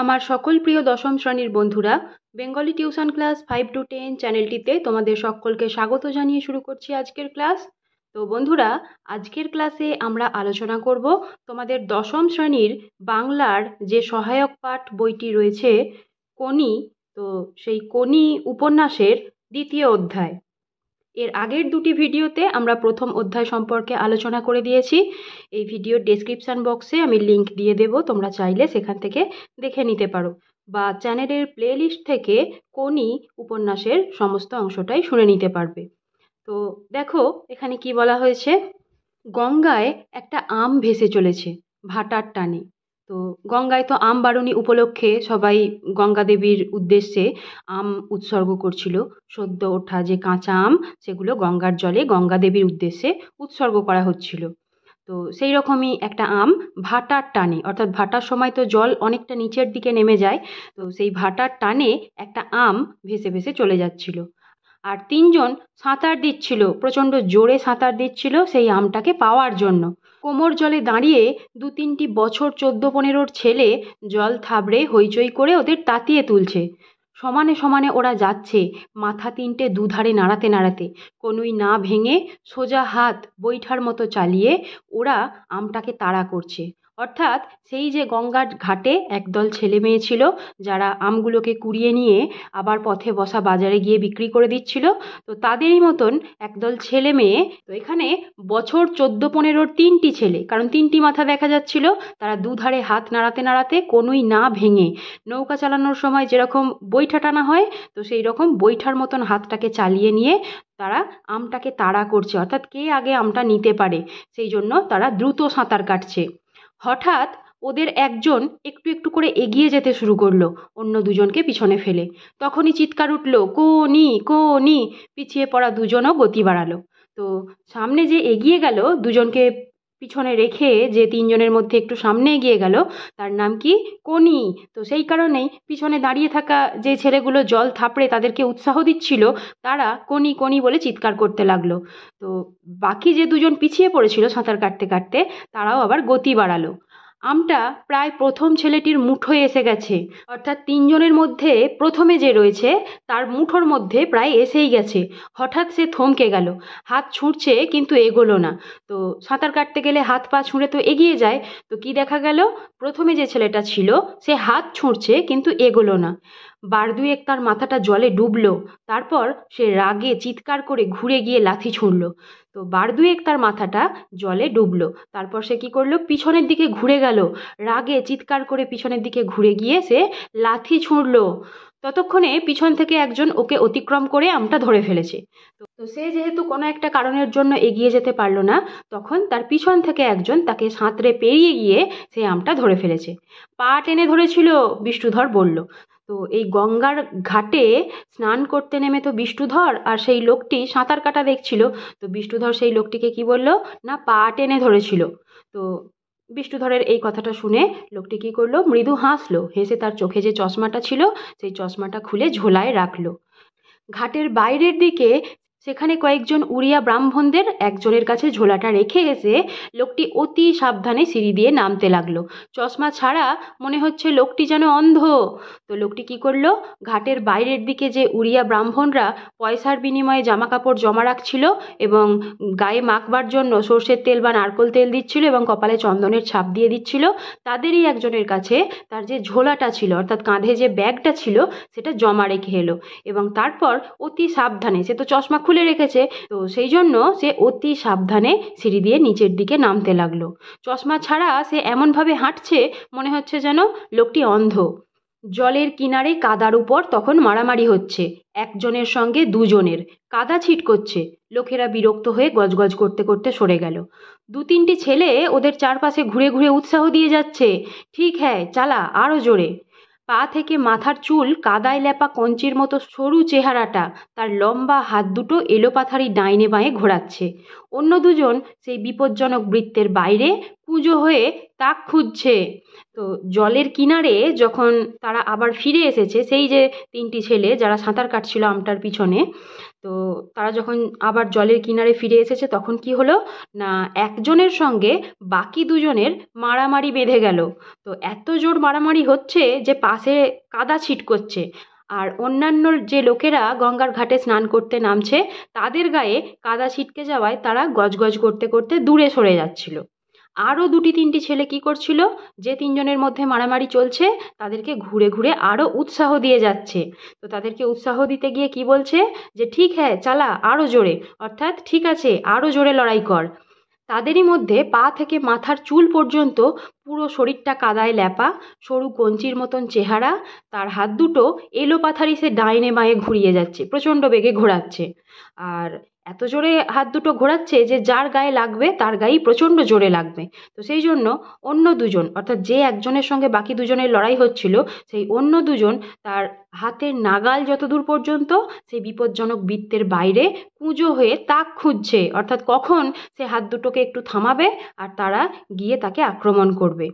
আমার সকল প্রিয় দশম শ্রেণীর বন্ধুরা, বেঙ্গলি টিউশন ক্লাস 5 to 10 চ্যানেলটিতে তোমাদের সকলকে স্বাগত জানিয়ে শুরু করছি আজকের ক্লাস। তো বন্ধুরা, আজকের ক্লাসে আমরা আলোচনা করব তোমাদের দশম শ্রেণীর বাংলার যে সহায়ক পাঠ বইটি রয়েছে কোনি, তো সেই কোনি উপন্যাসের দ্বিতীয় অধ্যায়। এর আগের দুটি ভিডিওতে আমরা প্রথম অধ্যায় সম্পর্কে আলোচনা করে দিয়েছি। এই ভিডিওর ডেসক্রিপশন বক্সে আমি লিংক দিয়ে দেব, তোমরা চাইলে সেখান থেকে দেখে নিতে পারো, বা চ্যানেলের প্লেলিস্ট থেকে কোনি উপন্যাসের সমস্ত অংশটাই শুনে নিতে পারবে। তো দেখো এখানে কি বলা হয়েছে। গঙ্গায় একটা আম ভেসে চলেছে ভাটার টানে। তো গঙ্গায় তো আম বারুণী উপলক্ষে সবাই গঙ্গা দেবীর উদ্দেশ্যে আম উৎসর্গ করছিল। সদ্য ওঠা যে কাঁচা আম, সেগুলো গঙ্গার জলে গঙ্গা দেবীর উদ্দেশ্যে উৎসর্গ করা হচ্ছিল। তো সেই রকমই একটা আম ভাটার টানে, অর্থাৎ ভাটার সময় তো জল অনেকটা নিচের দিকে নেমে যায়, তো সেই ভাটার টানে একটা আম ভেসে ভেসে চলে যাচ্ছিল। আর তিনজন সাঁতার দিচ্ছিল, প্রচণ্ড জোরে সাঁতার দিচ্ছিল সেই আমটাকে পাওয়ার জন্য। কোমর জলে দাঁড়িয়ে 2-3টি বছর 14-15 ছেলে জল থাবড়ে হইচই করে ওদের তাতিয়ে তুলছে। সমানে সমানে ওরা যাচ্ছে, মাথা তিনটে দুধারে নাড়াতে নাড়াতে, কোনোই না ভেঙে সোজা হাত বৈঠার মতো চালিয়ে ওরা আমটাকে তাড়া করছে। অর্থাৎ সেই যে গঙ্গার ঘাটে একদল ছেলে মেয়ে ছিল যারা আমগুলোকে কুড়িয়ে নিয়ে আবার পথে বসা বাজারে গিয়ে বিক্রি করে দিচ্ছিল, তো তাদেরই মতন একদল ছেলে মেয়ে। তো এখানে বছর 14-15 তিনটি ছেলে, কারণ তিনটি মাথা দেখা যাচ্ছিল, তারা দুধারে হাত নাড়াতে নাড়াতে কোনোই না ভেঙে নৌকা চালানোর সময় যেরকম বৈঠা টানা হয়, তো সেই রকম বৈঠার মতন হাতটাকে চালিয়ে নিয়ে তারা আমটাকে তাড়া করছে, অর্থাৎ কে আগে আমটা নিতে পারে সেই জন্য তারা দ্রুত সাঁতার কাটছে। হঠাৎ ওদের একজন একটু একটু করে এগিয়ে যেতে শুরু করলো অন্য দুজনকে পিছনে ফেলে। তখনই চিৎকার উঠল, কোনি কোনি। পিছিয়ে পড়া দুজনও গতি বাড়ালো। তো সামনে যে এগিয়ে গেল, দুজনকে পিছনে রেখে যে তিনজনের মধ্যে একটু সামনে এগিয়ে গেল, তার নাম কি? কোনি। তো সেই কারণেই পিছনে দাঁড়িয়ে থাকা যে ছেলেগুলো জল থাপড়ে তাদেরকে উৎসাহ দিচ্ছিল, তারা কোনি কোনি বলে চিৎকার করতে লাগলো। তো বাকি যে দুজন পিছিয়ে পড়েছিল সাঁতার কাটতে কাটতে, তারাও আবার গতি বাড়ালো। আমটা প্রায় প্রথম ছেলেটির মুঠোয় এসে গেছে, অর্থাৎ তিনজনের মধ্যে প্রথমে যে রয়েছে তার মুঠোর মধ্যে প্রায় এসেই গেছে। হঠাৎ সে থমকে গেল, হাত ছুঁড়ছে কিন্তু এগোলো না। তো সাঁতার কাটতে গেলে হাত পা ছুঁড়ে তো এগিয়ে যায়। তো কি দেখা গেল, প্রথমে যে ছেলেটা ছিল সে হাত ছুঁড়ছে কিন্তু এগোলো না। বার দুয়েক তার মাথাটা জলে ডুবলো, তারপর সে রাগে চিৎকার করে ঘুরে গিয়ে লাথি ছুঁড়ল। তো বার দুয়েক তার মাথাটা জলে ডুবলো, তারপর সে কি করলো, পিছনের দিকে ঘুরে গেল, রাগে চিৎকার করে পিছনের দিকে ঘুরে গিয়ে সে লাথি ছুঁড়লো। ততক্ষণে পিছন থেকে একজন ওকে অতিক্রম করে আমটা ধরে ফেলেছে। তো সে যেহেতু কোনো একটা কারণের জন্য এগিয়ে যেতে পারলো না, তখন তার পিছন থেকে একজন তাকে সাঁতরে পেরিয়ে গিয়ে সেই আমটা ধরে ফেলেছে। পা টেনে ধরেছিল, বিষ্ণুধর বলল। তো এই গঙ্গার ঘাটে স্নান করতে নেমে তো বিষ্ণুধর আর সেই লোকটি সাঁতার কাটা দেখছিল। তো বিষ্ণুধর সেই লোকটিকে কি বলল, না পা টেনে ধরেছিল। তো বিষ্ণুধরের এই কথাটা শুনে লোকটি কি করলো, মৃদু হাসলো, হেসে তার চোখে যে চশমাটা ছিল সেই চশমাটা খুলে ঝোলায় রাখলো। ঘাটের বাইরের দিকে সেখানে কয়েকজন উড়িয়া ব্রাহ্মণদের একজনের কাছে ঝোলাটা রেখে এসে লোকটি অতি সাবধানে সিঁড়ি দিয়ে নামতে লাগলো। চশমা ছাড়া মনে হচ্ছে লোকটি যেন অন্ধ। তো লোকটি কি করলো, ঘাটের বাইরের দিকে যে উড়িয়া ব্রাহ্মণরা পয়সার বিনিময়ে জামা কাপড় জমা রাখছিল এবং গায়ে মাখবার জন্য সর্ষের তেল বা নারকোল তেল দিচ্ছিল এবং কপালে চন্দনের ছাপ দিয়ে দিচ্ছিল, তাদেরই একজনের কাছে তার যে ঝোলাটা ছিল, অর্থাৎ কাঁধে যে ব্যাগটা ছিল, সেটা জমা রেখে এলো। এবং তারপর অতি সাবধানে, সে তো চশমা খুলে রেখেছে, তো সেই জন্য সে অতি সাবধানে সিঁড়ি দিয়ে নিচের দিকে নামতে লাগলো। চশমা ছাড়া সে এমনভাবে হাঁটছে মনে হচ্ছে যেন লোকটি অন্ধ। জলের কিনারে কাদার উপর তখন মারামারি হচ্ছে, একজনের সঙ্গে দুজনের। কাদা ছিটকোচ্ছে, লোকেরা বিরক্ত হয়ে গজগজ করতে করতে সরে গেল। 2-3টি ছেলে ওদের চারপাশে ঘুরে ঘুরে উৎসাহ দিয়ে যাচ্ছে, ঠিক হ্যাঁ চালা, আরও জোরে। পা থেকে মাথার চুল কাদায় লেপা কঞ্চির মতো সরু চেহারাটা তার লম্বা হাত দুটো এলোপাথারি ডাইনে বাঁয়ে ঘোরাচ্ছে। অন্য দুজন সেই বিপজ্জনক বৃত্তের বাইরে কুঁজো হয়ে তাক খুঁজছে। তো জলের কিনারে যখন তারা আবার ফিরে এসেছে, সেই যে তিনটি ছেলে যারা সাঁতার কাটছিল আমটার পিছনে, তো তারা যখন আবার জলের কিনারে ফিরে এসেছে তখন কি হলো না, একজনের সঙ্গে বাকি দুজনের মারামারি বেঁধে গেল। তো এত জোর মারামারি হচ্ছে যে পাশে কাদা ছিটকোচ্ছে, আর অন্যান্য যে লোকেরা গঙ্গার ঘাটে স্নান করতে নামছে তাদের গায়ে কাদা ছিটকে যাওয়ায় তারা গজগজ করতে করতে দূরে সরে যাচ্ছিল। আরও দুটি তিনটি ছেলে কি করছিল, যে তিনজনের মধ্যে মারামারি চলছে তাদেরকে ঘুরে ঘুরে আরও উৎসাহ দিয়ে যাচ্ছে। তো তাদেরকে উৎসাহ দিতে গিয়ে কি বলছে, যে ঠিক হ্যাঁ চালা আরও জোরে, অর্থাৎ ঠিক আছে আরও জোরে লড়াই কর। তাদেরই মধ্যে পা থেকে মাথার চুল পর্যন্ত পুরো শরীরটা কাদায় ল্যাপা, সরু কঞ্চির মতন চেহারা, তার হাত দুটো এলোপাথারি সে ডাইনে বাঁয়ে ঘুরিয়ে যাচ্ছে, প্রচণ্ড বেগে ঘোরাচ্ছে। আর এত জোরে হাত দুটো ঘোরাচ্ছে যে যার গায়ে লাগবে তার গায়েই প্রচণ্ড জোরে লাগবে। তো সেই জন্য অন্য দুজন, অর্থাৎ যে একজনের সঙ্গে বাকি দুজনের লড়াই হচ্ছিল, সেই অন্য দুজন তার হাতের নাগাল যতদূর পর্যন্ত সেই বিপজ্জনক বৃত্তের বাইরে কুঁজো হয়ে তাক খুঁজছে, অর্থাৎ কখন সে হাত দুটোকে একটু থামাবে আর তারা গিয়ে তাকে আক্রমণ করবে।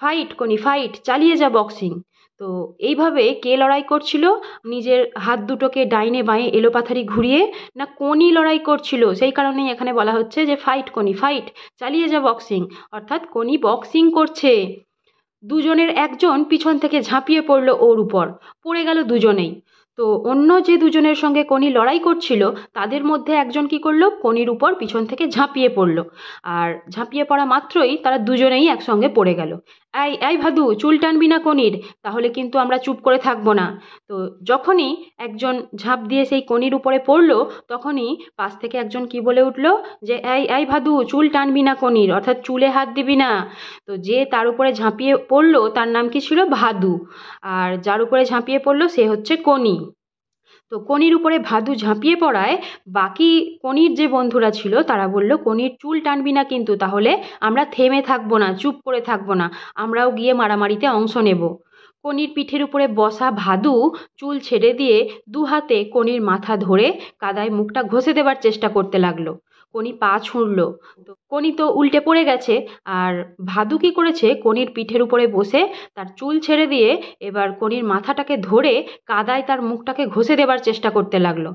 ফাইট কোনি ফাইট, চালিয়ে যা বক্সিং। তো এইভাবে কে লড়াই করছিল নিজের হাত দুটোকে ডাইনে বাঁয়ে এলোপাথারি ঘুরিয়ে, না কোনি লড়াই করছিল। সেই কারণেই এখানে বলা হচ্ছে যে ফাইট কোনি ফাইট, চালিয়ে যা বক্সিং, অর্থাৎ কোনি বক্সিং করছে। দুজনের একজন পিছন থেকে ঝাঁপিয়ে পড়লো ওর উপর, পড়ে গেল দুজনেই। তো অন্য যে দুজনের সঙ্গে কোনি লড়াই করছিল তাদের মধ্যে একজন কি করলো, কোনির উপর পিছন থেকে ঝাঁপিয়ে পড়লো, আর ঝাঁপিয়ে পড়া মাত্রই তারা দুজনেই একসঙ্গে পড়ে গেল। এই এই ভাদু, চুল টানবি না কোনির, তাহলে কিন্তু আমরা চুপ করে থাকবো না। তো যখনই একজন ঝাঁপ দিয়ে সেই কোনির উপরে পড়লো তখনই পাশ থেকে একজন কি বলে উঠলো, যে এই এই ভাদু, চুল টানবি না কোনির, অর্থাৎ চুলে হাত দিবি না। তো যে তার উপরে ঝাঁপিয়ে পড়লো তার নাম কি ছিল, ভাদু, আর যার উপরে ঝাঁপিয়ে পড়লো সে হচ্ছে কোনি। তো কোনির উপরে ভাদু ঝাঁপিয়ে পড়ায় বাকি কোনির যে বন্ধুরা ছিল তারা বলল, কোনির চুল টানবি না কিন্তু, তাহলে আমরা থেমে থাকবো না, চুপ করে থাকবো না, আমরাও গিয়ে মারামারিতে অংশ নেব। কোনির পিঠের উপরে বসা ভাদু চুল ছেড়ে দিয়ে দু হাতে কোনির মাথা ধরে কাদায় মুখটা ঘষে দেবার চেষ্টা করতে লাগলো। কোনি পা ছুঁড়ল, তো কোনি তো উল্টে পড়ে গেছে। আর ভাদু কি করেছে, কোনির পিঠের উপরে বসে তার চুল ছেড়ে দিয়ে এবার কোনির মাথাটাকে ধরে কাদায় তার মুখটাকে ঘষে দেবার চেষ্টা করতে লাগলো।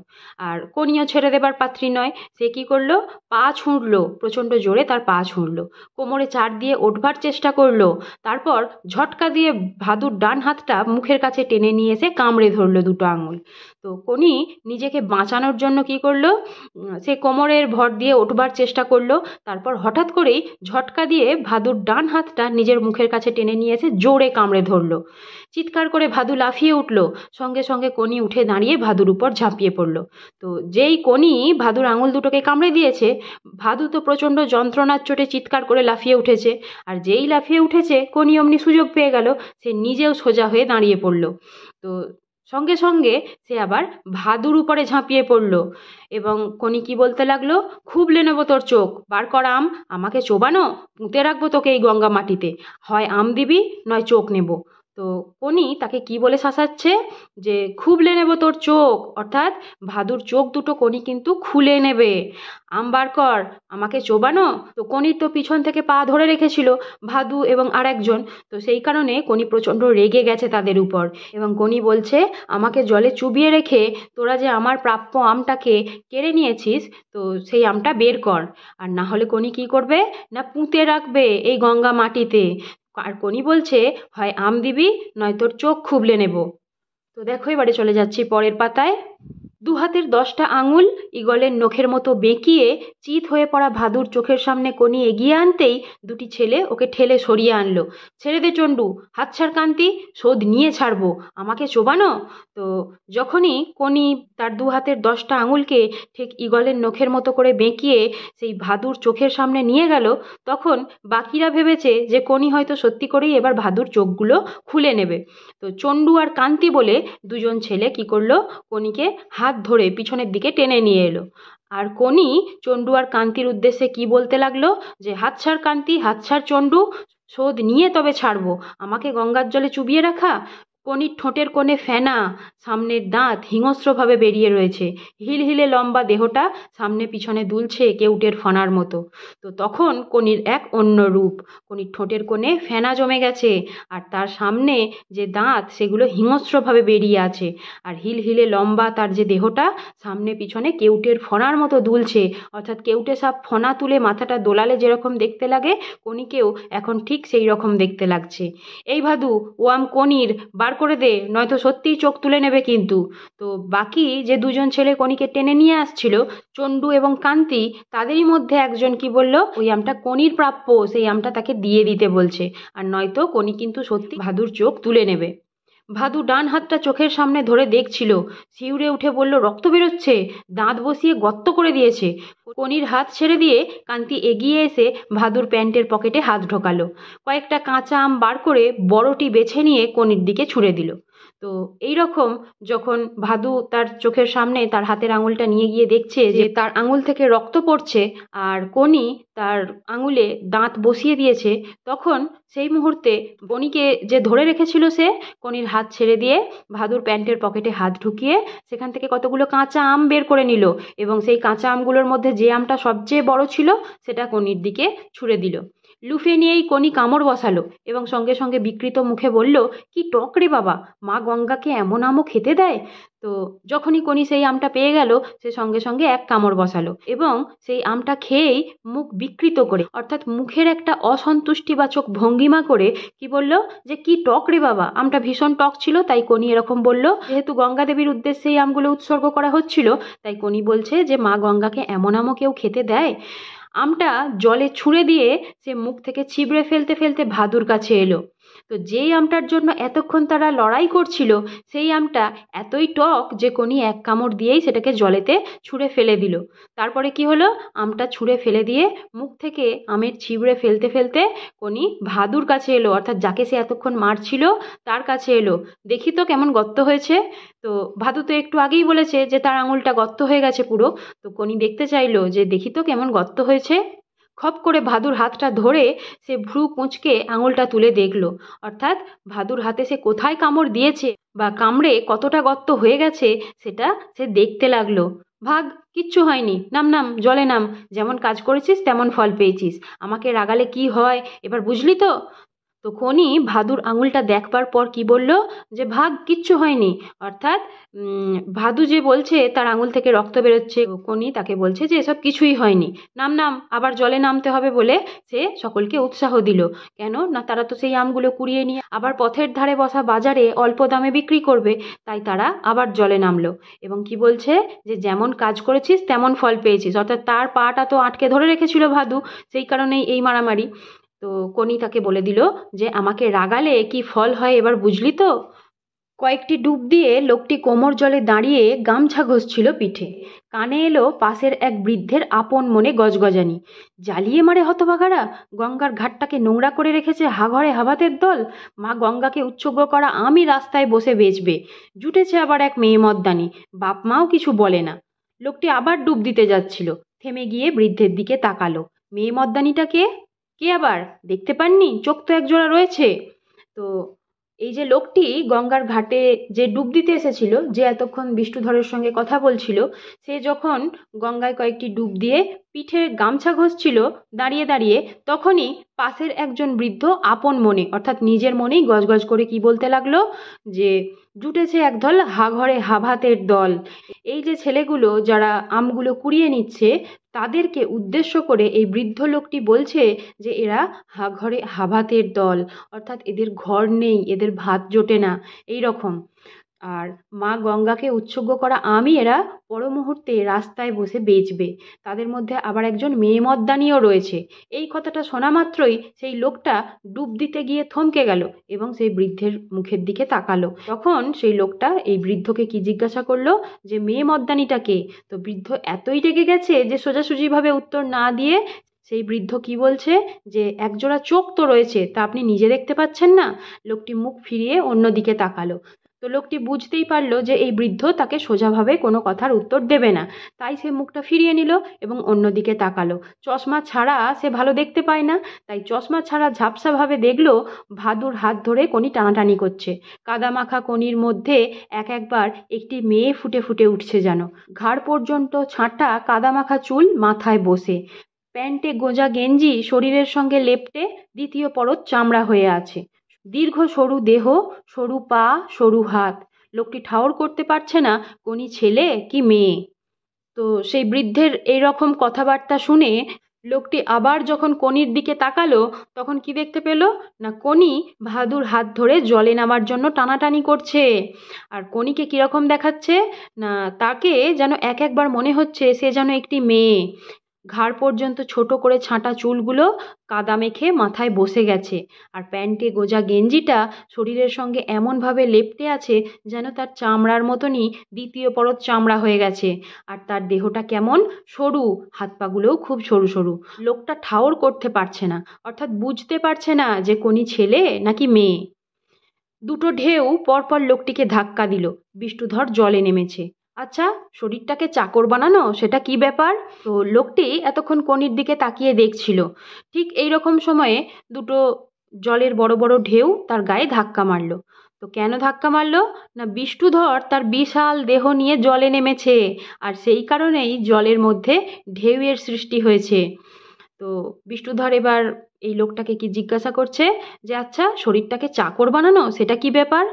আর কোনিও ছেড়ে দেবার পাত্রী নয়, সে কি করলো, পা ছুঁড়লো, প্রচণ্ড জোরে তার পা ছুঁড়লো, কোমরে চার দিয়ে ওঠবার চেষ্টা করলো। তারপর ঝটকা দিয়ে ভাদুর ডান হাতটা মুখের কাছে টেনে নিয়ে এসে কামড়ে ধরলো দুটো আঙুল। তো কোনি নিজেকে বাঁচানোর জন্য কি করলো, সে কোমরের ভর দিয়ে ওঠবার চেষ্টা করলো। তারপর হঠাৎ করেই ঝটকা দিয়ে ভাদুর ডান হাতটা নিজের মুখের কাছে টেনে নিয়ে এসে জোরে কামড়ে ধরলো। চিৎকার করে ভাদু লাফিয়ে উঠল, সঙ্গে সঙ্গে কোনি উঠে দাঁড়িয়ে ভাদুর উপর ঝাঁপিয়ে পড়ল। তো যেই কোনি ভাদুর আঙুল দুটোকে কামড়ে দিয়েছে, ভাদু তো প্রচণ্ড যন্ত্রণার চোটে চিৎকার করে লাফিয়ে উঠেছে। আর যেই লাফিয়ে উঠেছে কোনি অমনি সুযোগ পেয়ে গেল, সে নিজেও সোজা হয়ে দাঁড়িয়ে পড়ল। তো সঙ্গে সঙ্গে সে আবার ভাদুর উপরে ঝাঁপিয়ে পড়ল এবং কোনি কি বলতে লাগলো, খুবলে নেবো তোর চোখ, বার কর আম, আমাকে চোবানো, পুঁতে রাখবো তোকে এই গঙ্গা মাটিতে, হয় আম দিবি নয় চোখ নেব। তো কোনি তাকে কি বলে শাসাচ্ছে, যে খুবলে নেব তোর চোখ, অর্থাৎ ভাদুর চোখ দুটো কোনি কিন্তু খুলে নেবে, আম বার কর, আমাকে চোবানো। তো কোনির তো পিছন থেকে পা ধরে রেখেছিল ভাদু এবং আর একজন, তো সেই কারণে কোনি প্রচণ্ড রেগে গেছে তাদের উপর এবং কোনি বলছে, আমাকে জলে চুবিয়ে রেখে তোরা যে আমার প্রাপ্য আমটাকে কেড়ে নিয়েছিস, তো সেই আমটা বের কর, আর না হলে কোনি কি করবে না, পুঁতে রাখবে এই গঙ্গা মাটিতে। আর কোনি বলছে, হয় আম দিবি নয় তোর চোখ খুবলে নেব। তো দেখো এবারে চলে যাচ্ছি পরের পাতায়। দু হাতের 10টা আঙুল ঈগলের নখের মতো বেঁকিয়ে চিত হয়ে পড়া ভাদুর চোখের সামনে কোনি এগিয়ে আনতেই দুটি ছেলে ওকে ঠেলে সরিয়ে আনলো। ছেড়ে দে চণ্ডু, হাত ছাড় কান্তি, শোধ নিয়ে ছাড়বো, আমাকে চোবানো। তো যখনই কোনি তার দু হাতের 10টা আঙুলকে ঠিক ঈগলের নখের মতো করে বেঁকিয়ে সেই ভাদুর চোখের সামনে নিয়ে গেল, তখন বাকিরা ভেবেছে যে কোনি হয়তো সত্যি করেই এবার ভাদুর চোখগুলো খুলে নেবে। তো চণ্ডু আর কান্তি বলে দুজন ছেলে কি করলো, কোনিকে হাত ধরে পিছনের দিকে টেনে নিয়ে এলো। আর কোনি চণ্ডু আর কান্তির উদ্দেশ্যে কি বলতে লাগলো, যে হাত ছাড় কান্তি, হাত ছাড় চণ্ডু, শোধ নিয়ে তবে ছাড়বো, আমাকে গঙ্গার জলে চুবিয়ে রাখা, কনির ঠোঁটের কোণে ফেনা, সামনের দাঁত হিংস্রভাবে বেরিয়ে রয়েছে, হিলহিলে লম্বা দেহটা সামনে পিছনে দুলছে কেউটের ফণার মতো। তো তখন কনির এক অন্য রূপ। কনির ঠোঁটের কোণে ফেনা জমে গেছে, আর তার সামনে যে দাঁত সেগুলো হিংস্রভাবে বেরিয়ে আছে, আর হিলহিলে লম্বা তার যে দেহটা সামনে পিছনে কেউটের ফণার মতো দুলছে, অর্থাৎ কেউটে সাপ ফণা তুলে মাথাটা দোলালে যেরকম দেখতে লাগে, কনিকেও এখন ঠিক সেই রকম দেখতে লাগছে। এই ভাদু, ও আম কনির বার করে দে, নয়তো সত্যিই চোখ তুলে নেবে কিন্তু। তো বাকি যে দুজন ছেলে কনিকে টেনে নিয়ে আসছিল, চণ্ডু এবং কান্তি, তাদেরই মধ্যে একজন কি বলল, ওই আমটা কনির প্রাপ্য, সেই আমটা তাকে দিয়ে দিতে বলছে, আর নয়তো কনি কিন্তু সত্যি ভাদুর চোখ তুলে নেবে। ভাদু ডান হাতটা চোখের সামনে ধরে দেখছিল, শিউরে উঠে বলল, রক্ত বেরোচ্ছে, দাঁত বসিয়ে গর্ত করে দিয়েছে। কনির হাত ছেড়ে দিয়ে কান্তি এগিয়ে এসে ভাদুর প্যান্টের পকেটে হাত ঢোকালো, কয়েকটা কাঁচা আম বার করে বড়টি বেছে নিয়ে কনির দিকে ছুঁড়ে দিল। তো এই রকম যখন ভাদু তার চোখের সামনে তার হাতের আঙুলটা নিয়ে গিয়ে দেখছে যে তার আঙুল থেকে রক্ত পড়ছে, আর কনি তার আঙুলে দাঁত বসিয়ে দিয়েছে, তখন সেই মুহূর্তে কনিকে যে ধরে রেখেছিল সে কনির হাত ছেড়ে দিয়ে ভাদুর প্যান্টের পকেটে হাত ঢুকিয়ে সেখান থেকে কতগুলো কাঁচা আম বের করে নিল, এবং সেই কাঁচা আমগুলোর মধ্যে যে আমটা সবচেয়ে বড় ছিল সেটা কনির দিকে ছুঁড়ে দিল। লুফে নিয়েই কনি কামড় বসালো এবং সঙ্গে সঙ্গে বিকৃত মুখে বলল, কি টক রে বাবা, মা গঙ্গাকে এমন আমও খেতে দেয়? তো যখনই কনি সেই আমটা পেয়ে গেল, সে সঙ্গে সঙ্গে এক কামড় বসালো এবং সেই আমটা খেয়েই মুখ বিকৃত করে, অর্থাৎ মুখের একটা অসন্তুষ্টিবাচক ভঙ্গিমা করে কি বলল, যে কি টক রে বাবা। আমটা ভীষণ টক ছিল, তাই কনি এরকম বলল। যেহেতু গঙ্গা দেবীর উদ্দেশ্যে এই আমগুলো উৎসর্গ করা হচ্ছিল, তাই কনি বলছে যে মা গঙ্গাকে এমন আমও কেউ খেতে দেয়? আমটা জলে ছুঁড়ে দিয়ে সে মুখ থেকে ছিবড়ে ফেলতে ফেলতে ভাদুর কাছে এলো। তো যেই আমটার জন্য এতক্ষণ তারা লড়াই করছিল, সেই আমটা এতই টক যে কনি এক কামড় দিয়েই সেটাকে জলেতে ছুঁড়ে ফেলে দিল। তারপরে কি হলো, আমটা ছুঁড়ে ফেলে দিয়ে মুখ থেকে আমের ছিবড়ে ফেলতে ফেলতে কনি ভাদুর কাছে এলো, অর্থাৎ যাকে সে এতক্ষণ মারছিল তার কাছে এলো। দেখি তো কেমন গর্ত হয়েছে। তো ভাদু তো একটু আগেই বলেছে যে তার আঙুলটা গর্ত হয়ে গেছে পুরো। তো কনি দেখতে চাইলো যে দেখি তো কেমন গর্ত হয়েছে। খপ করে ভাদুর হাতটা ধরে সে ভ্রু কুঁচকে আঙুলটা তুলে দেখলো, অর্থাৎ ভাদুর হাতে সে কোথায় কামড় দিয়েছে বা কামড়ে কতটা গর্ত হয়ে গেছে সেটা সে দেখতে লাগলো। ভাগ, কিচ্ছু হয়নি, নাম নাম জলে নাম, যেমন কাজ করেছিস তেমন ফল পেয়েছিস, আমাকে রাগালে কি হয় এবার বুঝলি তো? তো কনি ভাদুর আঙুলটা দেখবার পর কি বলল, যে ভাগ, কিচ্ছু হয়নি, অর্থাৎ ভাদু যে বলছে তার আঙুল থেকে রক্ত বেরোচ্ছে, কনি তাকে বলছে যে এসব কিছুই হয়নি, নাম নাম, আবার জলে নামতে হবে বলে সে সকলকে উৎসাহ দিল। কেন না, তারা তো সেই আমগুলো কুড়িয়ে নিয়ে আবার পথের ধারে বসা বাজারে অল্প দামে বিক্রি করবে, তাই তারা আবার জলে নামলো এবং কি বলছে, যে যেমন কাজ করেছিস তেমন ফল পেয়েছিস, অর্থাৎ তার পাটা তো আটকে ধরে রেখেছিল ভাদু, সেই কারণেই এই মারামারি। তো কনি তাকে বলে দিল যে আমাকে রাগালে কি ফল হয় এবার বুঝলি তো? কয়েকটি ডুব দিয়ে লোকটি কোমর জলে দাঁড়িয়ে গামছা ঘষছিল পিঠে। কানে এলো পাশের এক বৃদ্ধের আপন মনে গজগজানি, জ্বালিয়ে মারে হতভাগারা, গঙ্গার ঘাটটাকে নোংরা করে রেখেছে হাঘরে হাবাতের দল, মা গঙ্গাকে উৎসর্গ করা আমি রাস্তায় বসে বেচবে, জুটেছে আবার এক মেয়ে মদ্দানি, বাপ মাও কিছু বলে না। লোকটি আবার ডুব দিতে যাচ্ছিল, থেমে গিয়ে বৃদ্ধের দিকে তাকালো। মেয়ে মদ্দানিটা কে? কে আবার? দেখতে পাননি? চোখ তো একজোড়া রয়েছে। তো এই যে লোকটি গঙ্গার ঘাটে যে ডুব দিতে এসেছিল, যে এতক্ষণ বিষ্ণুধরের সঙ্গে কথা বলছিল, সে যখন গঙ্গায় কয়েকটি ডুব দিয়ে পিঠে গামছা ঘষছিল দাঁড়িয়ে দাঁড়িয়ে, তখনই পাশের একজন বৃদ্ধ আপন মনে, অর্থাৎ নিজের মনেই গজগজ করে কি বলতে লাগলো, যে জুটেছে একদল হাঘরে হাভাতের দল। এই যে ছেলেগুলো যারা আমগুলো কুড়িয়ে নিচ্ছে, তাদেরকে উদ্দেশ্য করে এই বৃদ্ধ লোকটি বলছে যে এরা হাঘরে হাভাতের দল, অর্থাৎ এদের ঘর নেই, এদের ভাত জোটে না, এই রকম। আর মা গঙ্গাকে উৎসর্গ করা আমি এরা পর মুহূর্তে রাস্তায় বসে বেচবে। তাদের মধ্যে আবার একজন মেয়ে মদ্দানিও রয়েছে। এই কথাটা শোনা মাত্রই সেই লোকটা ডুব দিতে গিয়ে থমকে গেল এবং সেই বৃদ্ধের মুখের দিকে তাকালো। তখন সেই লোকটা এই বৃদ্ধকে কি জিজ্ঞাসা করলো, যে মেয়ে মদ্দানিটা কে? তো বৃদ্ধ এতই রেগে গেছে যে সোজাসুজিভাবে উত্তর না দিয়ে সেই বৃদ্ধ কি বলছে, যে একজোড়া চোখ তো রয়েছে, তা আপনি নিজে দেখতে পাচ্ছেন না? লোকটি মুখ ফিরিয়ে অন্যদিকে তাকালো। তো লোকটি বুঝতেই পারলো যে এই বৃদ্ধ তাকে সোজাভাবে কোনো কথার উত্তর দেবে না, তাই সে মুখটা ফিরিয়ে নিল এবং অন্যদিকে তাকালো। চশমা ছাড়া সে ভালো দেখতে পায় না, তাই চশমা ছাড়া ঝাপসাভাবে দেখলো ভাদুর হাত ধরে কোনি টানাটানি করছে। কাদামাখা কোনির মধ্যে একবার একটি মেয়ে ফুটে ফুটে উঠছে যেন। ঘাড় পর্যন্ত ছাঁটা কাদামাখা চুল মাথায় বসে, প্যান্টে গোঁজা গেঞ্জি শরীরের সঙ্গে লেপ্টে দ্বিতীয় পরত চামড়া হয়ে আছে। দীর্ঘ সরু দেহ, সরু পা, সরু হাত। লোকটি ঠাউর করতে পারছে না কোনি ছেলে কি মেয়ে। তো সেই বৃদ্ধের এইরকম কথাবার্তা শুনে লোকটি আবার যখন কোনির দিকে তাকালো, তখন কি দেখতে পেল না, কোনি ভাদুর হাত ধরে জলে নামার জন্য টানাটানি করছে। আর কোনিকে কিরকম দেখাচ্ছে না, তাকে যেন একবার মনে হচ্ছে সে যেন একটি মেয়ে। ঘাড় পর্যন্ত ছোট করে ছাঁটা চুলগুলো কাদা মেখে মাথায় বসে গেছে, আর প্যান্টে গোজা গেঞ্জিটা শরীরের সঙ্গে এমনভাবে লেপ্টে আছে যেন তার চামড়ার মতনই দ্বিতীয় পরত চামড়া হয়ে গেছে। আর তার দেহটা কেমন সরু, হাত পাগুলোও খুব সরু সরু। লোকটা ঠাউর করতে পারছে না, অর্থাৎ বুঝতে পারছে না যে কোনি ছেলে নাকি মেয়ে। দুটো ঢেউ পরপর লোকটিকে ধাক্কা দিল। বিষ্ণুধর জলে নেমেছে। আচ্ছা, শরীরটাকে চাকর বানানো সেটা কি ব্যাপার? তো লোকটি এতক্ষণ কোনির দিকে তাকিয়ে দেখছিল। ঠিক এই রকম সময়ে দুটো জলের বড় বড় ঢেউ তার গায়ে ধাক্কা মারলো। তো কেন ধাক্কা মারলো না, বিষ্ণুধর তার বিশাল দেহ নিয়ে জলে নেমেছে, আর সেই কারণেই জলের মধ্যে ঢেউয়ের সৃষ্টি হয়েছে। তো বিষ্ণুধর এবার এই লোকটাকে কি জিজ্ঞাসা করছে যে আচ্ছা, শরীরটাকে চাকর বানানো সেটা কি ব্যাপার?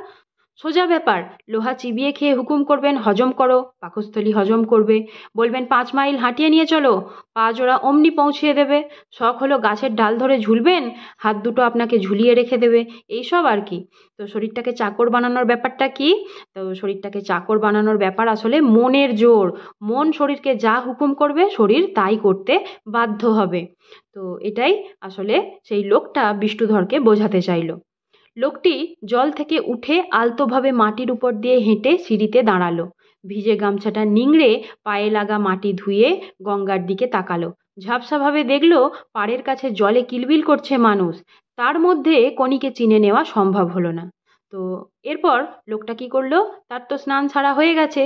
সোজা ব্যাপার, লোহা চিবিয়ে খেয়ে হুকুম করবেন হজম করো, পাকস্থলী হজম করবে। বলবেন 5 মাইল হাঁটিয়ে নিয়ে চলো, পা জোড়া অমনি পৌঁছিয়ে দেবে। শখ হলো গাছের ডাল ধরে ঝুলবেন, হাত দুটো আপনাকে ঝুলিয়ে রেখে দেবে, এইসব আর কি। তো শরীরটাকে চাকর বানানোর ব্যাপারটা কি? তো শরীরটাকে চাকর বানানোর ব্যাপার আসলে মনের জোর। মন শরীরকে যা হুকুম করবে শরীর তাই করতে বাধ্য হবে। তো এটাই আসলে সেই লোকটা বিষ্ণুধরকে বোঝাতে চাইলো। লোকটি জল থেকে উঠে আলতোভাবে মাটির উপর দিয়ে হেঁটে সিঁড়িতে দাঁড়ালো। ভিজে গামছাটা নিংড়ে পায়ে লাগা মাটি ধুয়ে গঙ্গার দিকে তাকালো। ঝাপসাভাবে দেখলো পাড়ের কাছে জলে কিলবিল করছে মানুষ। তার মধ্যে কনিকে চিনে নেওয়া সম্ভব হলো না। তো এরপর লোকটা কি করলো, তার তো স্নান ছাড়া হয়ে গেছে।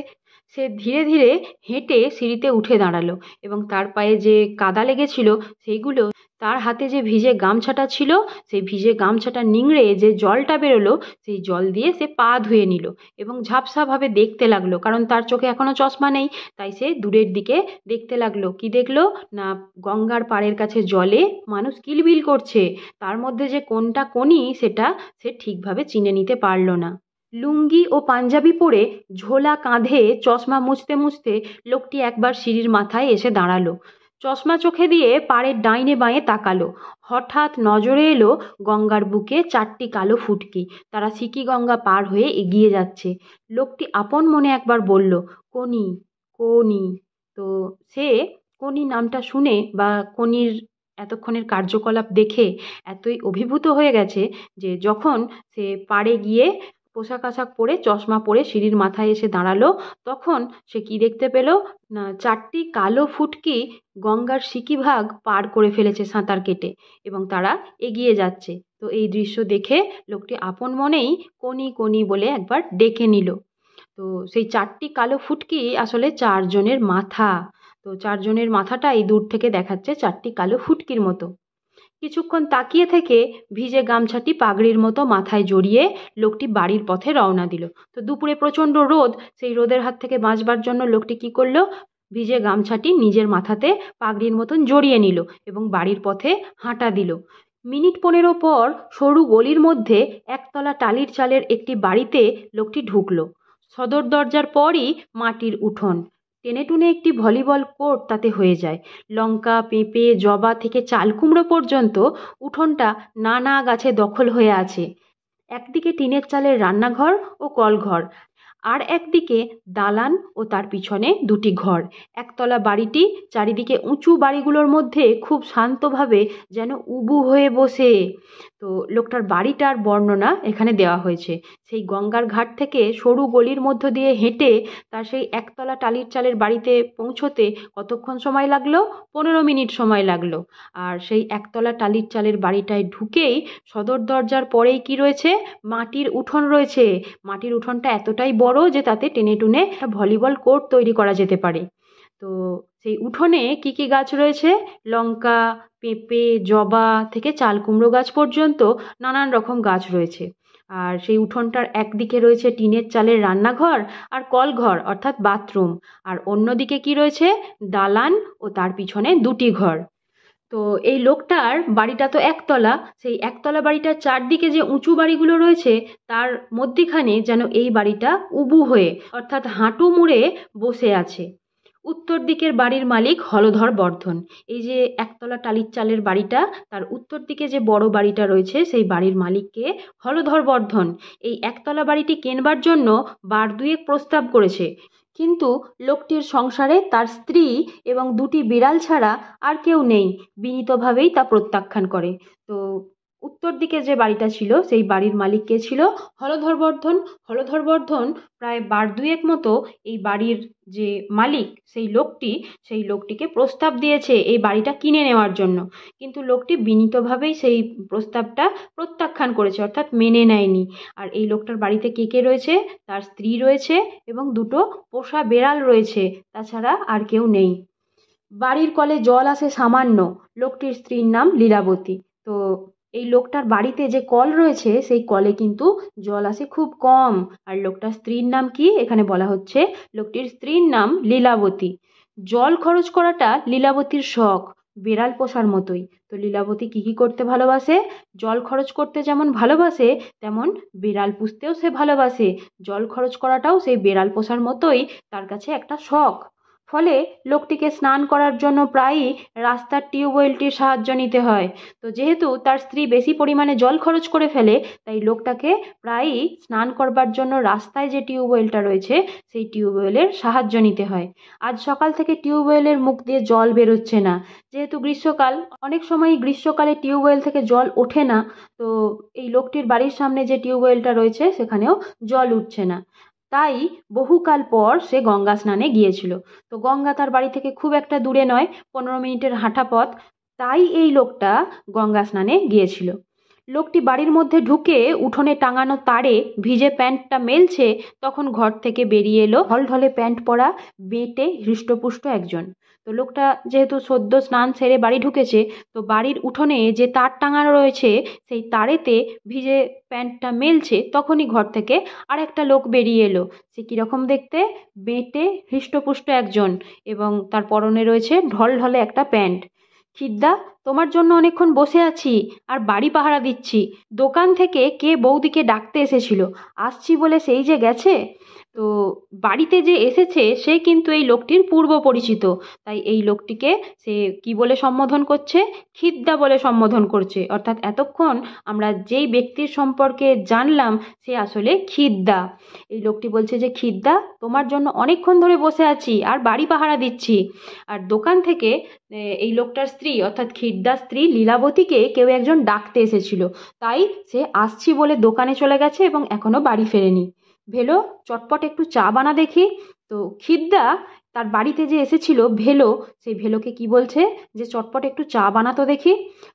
সে ধীরে ধীরে হেঁটে সিঁড়িতে উঠে দাঁড়ালো এবং তার পায়ে যে কাদা লেগেছিল সেইগুলো, তার হাতে যে ভিজে গামছাটা ছিল সেই ভিজে গামছাটা নিংড়ে যে জলটা বেরোলো সেই জল দিয়ে সে পা ধুয়ে নিল এবং ঝাপসাভাবে দেখতে লাগলো, কারণ তার চোখে এখনো চশমা নেই। তাই সে দূরের দিকে দেখতে লাগলো। কি দেখলো না, গঙ্গার পাড়ের কাছে জলে মানুষ কিলবিল করছে, তার মধ্যে যে কোনটা কোনি সেটা সে ঠিকভাবে চিনে নিতে পারলো না। লুঙ্গি ও পাঞ্জাবি পরে ঝোলা কাঁধে চশমা মুছতে মুছতে লোকটি একবার সিঁড়ির মাথায় এসে দাঁড়ালো। চশমা চোখে দিয়ে পাড়ের ডাইনে বাঁয়ে তাকালো। হঠাৎ নজরে এলো গঙ্গার বুকে 4টি কালো ফুটকি। তারা সিকি গঙ্গা পার হয়ে এগিয়ে যাচ্ছে। লোকটি আপন মনে একবার বলল, কোনি, কোনি। তো সে কোনি নামটা শুনে বা কোনির এতক্ষণের কার্যকলাপ দেখে এতই অভিভূত হয়ে গেছে যে যখন সে পাড়ে গিয়ে পোশাক আশাক পরে চশমা পরে সিঁড়ির মাথায় এসে দাঁড়ালো, তখন সে কি দেখতে পেল না, 4টি কালো ফুটকি গঙ্গার সিকিভাগ পার করে ফেলেছে সাঁতার কেটে এবং তারা এগিয়ে যাচ্ছে। তো এই দৃশ্য দেখে লোকটি আপন মনেই কোনি কোনি বলে একবার ডেকে নিল। তো সেই 4টি কালো ফুটকি আসলে 4 জনের মাথা। তো 4 জনের মাথাটাই দূর থেকে দেখাচ্ছে 4টি কালো ফুটকির মতো। কিছুক্ষণ তাকিয়ে থেকে ভিজে গামছাটি পাগড়ির মতো মাথায় জড়িয়ে লোকটি বাড়ির পথে রওনা দিল। তো দুপুরে প্রচণ্ড রোদ, সেই রোদের হাত থেকে বাঁচবার জন্য লোকটি কি করলো, ভিজে গামছাটি নিজের মাথাতে পাগড়ির মতন জড়িয়ে নিল এবং বাড়ির পথে হাঁটা দিল। মিনিট 15 পর সরু গলির মধ্যে একতলা টালির চালের একটি বাড়িতে লোকটি ঢুকলো। সদর দরজার পরই মাটির উঠোন। টেনে টুনে একটি ভলিবল কোর্ট তাতে হয়ে যায়। লঙ্কা, পেঁপে, জবা থেকে চাল কুমড়ো পর্যন্ত উঠোনটা নানা গাছে দখল হয়ে আছে। একদিকে টিনের চালের রান্নাঘর ও কলঘর, আর একদিকে দালান ও তার পিছনে 2টি ঘর। একতলা বাড়িটি চারিদিকে উঁচু বাড়িগুলোর মধ্যে খুব শান্তভাবে যেন উবু হয়ে বসে। তো তো লোকটার বাড়িটার বর্ণনা এখানে দেওয়া হয়েছে। সেই গঙ্গার ঘাট থেকে সরু গলির মধ্য দিয়ে হেঁটে তার সেই একতলা টালির চালের বাড়িতে পৌঁছোতে কতক্ষণ সময় লাগলো? 15 মিনিট সময় লাগলো। আর সেই একতলা টালির চালের বাড়িটায় ঢুকেই সদর দরজার পরেই কি রয়েছে? মাটির উঠোন রয়েছে। মাটির উঠোনটা এতটাই বড় যে তাতে টেনে টুনে একটা ভলিবল কোর্ট তৈরি করা যেতে পারে। তো সেই উঠোনে কি কি গাছ রয়েছে? লঙ্কা, পেঁপে, জবা থেকে চাল কুমড়ো গাছ পর্যন্ত নানান রকম গাছ রয়েছে। আর সেই উঠোনটার একদিকে রয়েছে টিনের চালের রান্নাঘর আর কলঘর অর্থাৎ বাথরুম, আর অন্যদিকে কি রয়েছে? দালান ও তার পিছনে দুটি ঘর। তো এই লোকটার বাড়িটা তো একতলা, সেই একতলা বাড়িটার চারদিকে যে উঁচু বাড়িগুলো রয়েছে তার মধ্যিখানে যেন এই বাড়িটা উবু হয়ে অর্থাৎ হাঁটু মুড়ে বসে আছে। উত্তর দিকের বাড়ির মালিক হলধর বর্ধন। এই যে একতলা টালির চালের বাড়িটা, তার উত্তর দিকে যে বড় বাড়িটা রয়েছে সেই বাড়ির মালিককে হলধর বর্ধন এই একতলা বাড়িটি কেনবার জন্য বার দুয়েক প্রস্তাব করেছে, কিন্তু লোকটির সংসারে তার স্ত্রী এবং দুটি বিড়াল ছাড়া আর কেউ নেই। বিনীতভাবেই তা প্রত্যাখ্যান করে। তো উত্তর দিকে যে বাড়িটা ছিল সেই বাড়ির মালিক কে ছিল? হলধর বর্ধন। হলধর বর্ধন প্রায় বার দুয়েক মতো এই বাড়ির যে মালিক সেই লোকটিকে প্রস্তাব দিয়েছে এই বাড়িটা কিনে নেওয়ার জন্য, কিন্তু লোকটি বিনীতভাবেই সেই প্রস্তাবটা প্রত্যাখ্যান করেছে অর্থাৎ মেনে নেয়নি। আর এই লোকটার বাড়িতে কে কে রয়েছে? তার স্ত্রী রয়েছে এবং দুটো পোষা বেড়াল রয়েছে, তাছাড়া আর কেউ নেই। বাড়ির কলে জল আসে সামান্য। লোকটির স্ত্রীর নাম লীলাবতী। তো এই লোকটার বাড়িতে যে কল রয়েছে সেই কলে কিন্তু জল আসে খুব কম। আর লোকটার স্ত্রীর নাম কি এখানে বলা হচ্ছে? লোকটির স্ত্রীর নাম লীলাবতী। জল খরচ করাটা লীলাবতীর শখ, বেড়াল পোষার মতোই। তো লীলাবতী কি কি করতে ভালোবাসে? জল খরচ করতে যেমন ভালোবাসে তেমন বেড়াল পুষতেও সে ভালোবাসে। জল খরচ করাটাও সেই বেড়াল পোষার মতোই তার কাছে একটা শখ। ফলে লোকটিকে স্নান করার জন্য প্রায়ই রাস্তার টিউবওয়েলটির সাহায্য নিতে হয়। তো যেহেতু তার স্ত্রী বেশি পরিমাণে জল খরচ করে ফেলে, তাই লোকটাকে প্রায়ই স্নান করবার জন্য রাস্তায় যে টিউবওয়েলটা রয়েছে সেই টিউবওয়েলের সাহায্য নিতে হয়। আজ সকাল থেকে টিউবওয়েলের মুখ দিয়ে জল বেরোচ্ছে না, যেহেতু গ্রীষ্মকাল। অনেক সময় গ্রীষ্মকালে টিউবওয়েল থেকে জল ওঠে না। তো এই লোকটির বাড়ির সামনে যে টিউবওয়েলটা রয়েছে সেখানেও জল উঠছে না। তাই বহুকাল পর সে গঙ্গা স্নানে গিয়েছিল। তো গঙ্গা তার বাড়ি থেকে খুব একটা দূরে নয়, 15 মিনিটের হাঁটা পথ। তাই এই লোকটা গঙ্গা স্নানে গিয়েছিল। লোকটি বাড়ির মধ্যে ঢুকে উঠোনে টাঙানো তারে ভিজে প্যান্টটা মেলছে, তখন ঘর থেকে বেরিয়ে এলো ঢলঢলে প্যান্ট পরা বেঁটে হৃষ্টপুষ্ট একজন। তো লোকটা যেহেতু সদ্য স্নান সেরে বাড়ি ঢুকেছে, তো বাড়ির উঠোনে যে তার টাঙানো রয়েছে সেই তারেতে ভিজে প্যান্টটা মেলছে, তখনই ঘর থেকে আর একটা লোক বেরিয়ে এলো। সে কীরকম দেখতে? বেঁটে হৃষ্টপুষ্ট একজন, এবং তার পরনে রয়েছে ঢলঢলে একটা প্যান্ট। "খিদ্দা, তোমার জন্য অনেকক্ষণ বসে আছি আর বাড়ি পাহারা দিচ্ছি। দোকান থেকে কে বৌদিকে ডাকতে এসেছিল, আসছি বলে সেই যে গেছে।" তো বাড়িতে যে এসেছে সে কিন্তু এই লোকটির পূর্ব পরিচিত, তাই এই লোকটিকে সে কি বলে সম্বোধন করছে? খিদ্দা বলে সম্বোধন করছে। অর্থাৎ এতক্ষণ আমরা যেই ব্যক্তির সম্পর্কে জানলাম সে আসলে খিদ্দা। এই লোকটি বলছে যে, "খিদ্দা, তোমার জন্য অনেকক্ষণ ধরে বসে আছি আর বাড়ি পাহারা দিচ্ছি।" আর দোকান থেকে এই লোকটার স্ত্রী অর্থাৎ খিদ্দার স্ত্রী লীলাবতীকে কেউ একজন ডাকতে এসেছিল, তাই সে আসছি বলে দোকানে চলে গেছে এবং এখনো বাড়ি ফেরেনি। "ভেলো, চটপট একটু চা বানা দেখি।" তো খিদ্দা তার বাড়িতে যে এসেছিল ভেলো, সেই ভেলোকে কি বলছে? যে চটপট একটু চা বানাতো দেখি।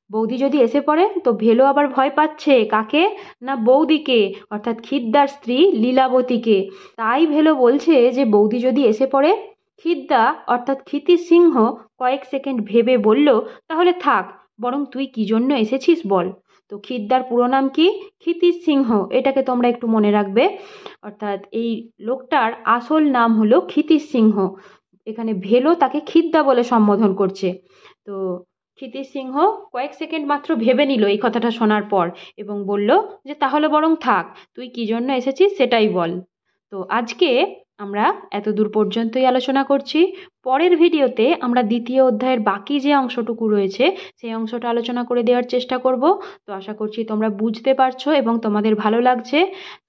বৌদি যদি এসে পড়ে? তো ভেলো আবার ভয় পাচ্ছে কাকে? না বৌদিকে, অর্থাৎ খিদ্দার স্ত্রী লীলাবতীকে। তাই ভেলো বলছে যে বৌদি যদি এসে পড়ে? খিদ্দা অর্থাৎ ক্ষিতিশ সিংহ কয়েক সেকেন্ড ভেবে বলল, "তাহলে থাক, বরং তুই কি জন্য এসেছিস বল।" তো খিদ্দার পুরো নাম কি? ক্ষিতিশ সিংহ। এটাকে তোমরা একটু মনে রাখবে। অর্থাৎ এই লোকটার আসল নাম হলো ক্ষিতিশ সিংহ। এখানে ভেলো তাকে খিদ্দা বলে সম্বোধন করছে। তো ক্ষিতিশ সিংহ কয়েক সেকেন্ড মাত্র ভেবে নিল এই কথাটা শোনার পর, এবং বলল যে, "তাহলে বরং থাক, তুই কি জন্য এসেছিস সেটাই বল।" তো আজকে আমরা এত দূর পর্যন্তই আলোচনা করছি। পরের ভিডিওতে আমরা দ্বিতীয় অধ্যায়ের বাকি যে অংশটুকু রয়েছে সেই অংশটা আলোচনা করে দেওয়ার চেষ্টা করব। তো আশা করছি তোমরা বুঝতে পারছো এবং তোমাদের ভালো লাগছে।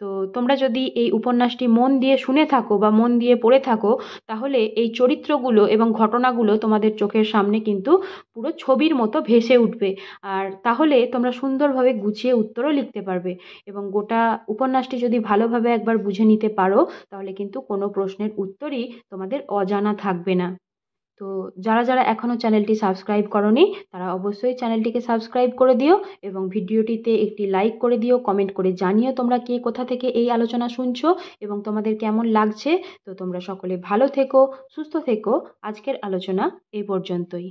তো তোমরা যদি এই উপন্যাসটি মন দিয়ে শুনে থাকো বা মন দিয়ে পড়ে থাকো, তাহলে এই চরিত্রগুলো এবং ঘটনাগুলো তোমাদের চোখের সামনে কিন্তু পুরো ছবির মতো ভেসে উঠবে। আর তাহলে তোমরা সুন্দরভাবে গুছিয়ে উত্তরও লিখতে পারবে। এবং গোটা উপন্যাসটি যদি ভালোভাবে একবার বুঝে নিতে পারো, তাহলে কিন্তু কোনো প্রশ্নের উত্তরই তোমাদের অজানা থাকবে না। তো যারা যারা এখনও চ্যানেলটি সাবস্ক্রাইব করনি, তারা অবশ্যই চ্যানেলটিকে সাবস্ক্রাইব করে দিও এবং ভিডিওটিতে একটি লাইক করে দিও, কমেন্ট করে জানিও তোমরা কে কোথা থেকে এই আলোচনা শুনছো এবং তোমাদের কেমন লাগছে। তো তোমরা সকলে ভালো থেকো, সুস্থ থেকো। আজকের আলোচনা এই পর্যন্তই।